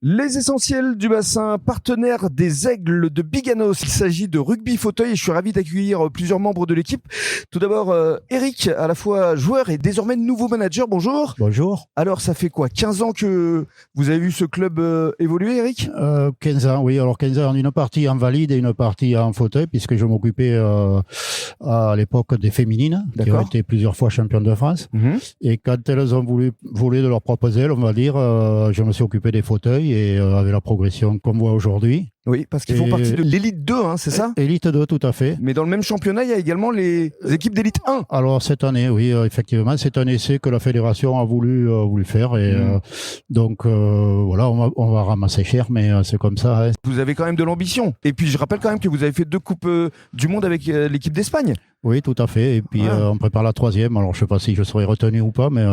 Les essentiels du bassin, partenaire des Aigles de Biganos. Il s'agit de rugby fauteuil et je suis ravi d'accueillir plusieurs membres de l'équipe. Tout d'abord, Eric, à la fois joueur et désormais nouveau manager. Bonjour. Bonjour. Alors, ça fait quoi, 15 ans que vous avez vu ce club évoluer, Eric 15 ans, oui. Alors 15 ans, une partie en valide et une partie en fauteuil, puisque je m'occupais à l'époque des féminines, qui ont été plusieurs fois championnes de France. Et quand elles ont voulu voler de leurs propres ailes, on va dire, je me suis occupé des fauteuils et avec la progression qu'on voit aujourd'hui. Oui, parce qu'ils font partie de l'élite 2, hein, c'est ça? Élite 2, tout à fait. Mais dans le même championnat, il y a également les équipes d'élite 1. Alors cette année, oui, effectivement, c'est un essai que la fédération a voulu faire. Et donc voilà, on va ramasser cher, mais c'est comme ça. Hein. Vous avez quand même de l'ambition. Et puis je rappelle quand même que vous avez fait 2 coupes du monde avec l'équipe d'Espagne. Oui, tout à fait. Et puis on prépare la 3e. Alors je sais pas si je serai retenu ou pas, mais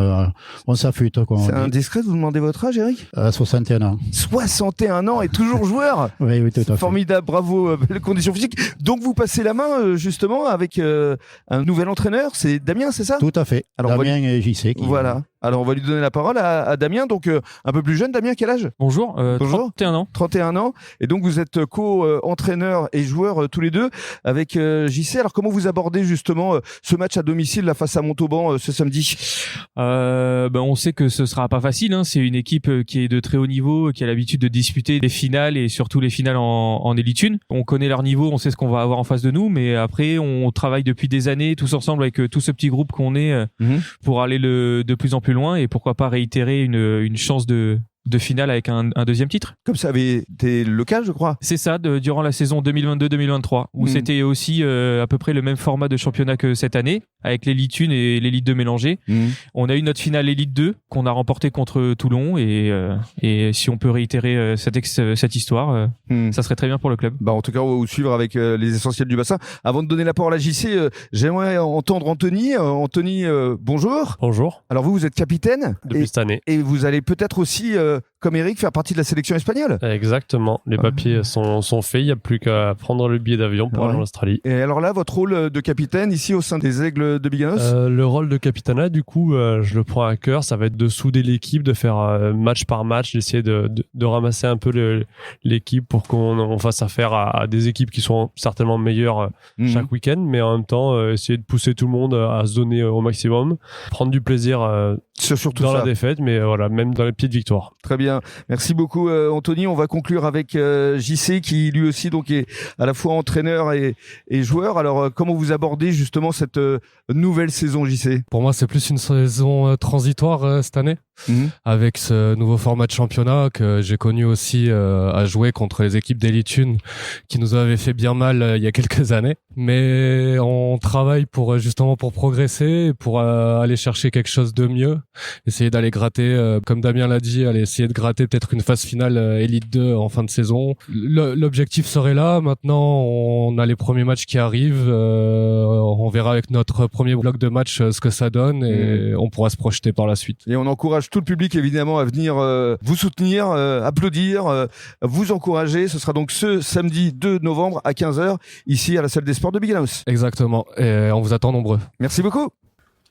on s'affûte. C'est indiscret de vous demander votre âge, Eric? 61 ans. 61 ans et toujours joueur. Oui, tout à fait. Formidable, bravo, belle condition physique. Donc vous passez la main justement avec un nouvel entraîneur, c'est Damien, c'est ça? Tout à fait. Alors, Damien et JC. Voilà. Alors on va lui donner la parole à Damien, donc un peu plus jeune. Damien, quel âge? Bonjour, 31 ans. 31 ans. Et donc vous êtes co-entraîneur et joueur tous les deux avec JC. Alors comment vous abordez justement ce match à domicile là, face à Montauban ce samedi? On sait que ce sera pas facile, hein. C'est une équipe qui est de très haut niveau, qui a l'habitude de disputer des finales et surtout les finales en Elite 1. On connaît leur niveau, on sait ce qu'on va avoir en face de nous, mais après on travaille depuis des années tous ensemble avec tout ce petit groupe qu'on est pour aller de plus en plus loin et pourquoi pas réitérer une chance de finale avec un deuxième titre. Comme ça avait été le cas, je crois. C'est ça, durant la saison 2022-2023, où c'était aussi à peu près le même format de championnat que cette année, avec l'Elite 1 et l'Elite 2 mélangées. On a eu notre finale Elite 2 qu'on a remporté contre Toulon et si on peut réitérer cette histoire, ça serait très bien pour le club. En tout cas, on va vous suivre avec les essentiels du bassin. Avant de donner la parole à JC, j'aimerais entendre Anthony. Anthony, bonjour. Bonjour. Alors vous êtes capitaine depuis cette année. Et vous allez peut-être aussi, comme Eric, faire partie de la sélection espagnole. Exactement. Les papiers sont faits. Il n'y a plus qu'à prendre le billet d'avion pour aller en Australie. Et alors là, votre rôle de capitaine ici au sein des Aigles de Biganos? Le rôle de capitana, du coup, je le prends à cœur. Ça va être de souder l'équipe, de faire match par match, d'essayer de ramasser un peu l'équipe pour qu'on fasse affaire à des équipes qui sont certainement meilleures chaque week-end, mais en même temps, essayer de pousser tout le monde à se donner au maximum, prendre du plaisir dans la défaite, mais voilà, même dans les pieds de victoire. Très bien. Merci beaucoup, Anthony. On va conclure avec JC, qui lui aussi donc est à la fois entraîneur et joueur. Alors, comment vous abordez justement cette nouvelle saison, JC? Pour moi, c'est plus une saison transitoire cette année, avec ce nouveau format de championnat que j'ai connu aussi à jouer contre les équipes d'Elite 1 qui nous avaient fait bien mal il y a quelques années. Mais on travaille justement pour progresser, pour aller chercher quelque chose de mieux, essayer d'aller gratter, comme Damien l'a dit, aller essayer de gratter peut-être une phase finale Elite 2 en fin de saison. L'objectif serait là. Maintenant, on a les premiers matchs qui arrivent. On verra avec notre premier bloc de match ce que ça donne et on pourra se projeter par la suite. Et on encourage tout le public évidemment à venir vous soutenir, applaudir, vous encourager. Ce sera donc ce samedi 2 novembre à 15h ici à la salle des sports de Biganos. Exactement. Et on vous attend nombreux. Merci beaucoup.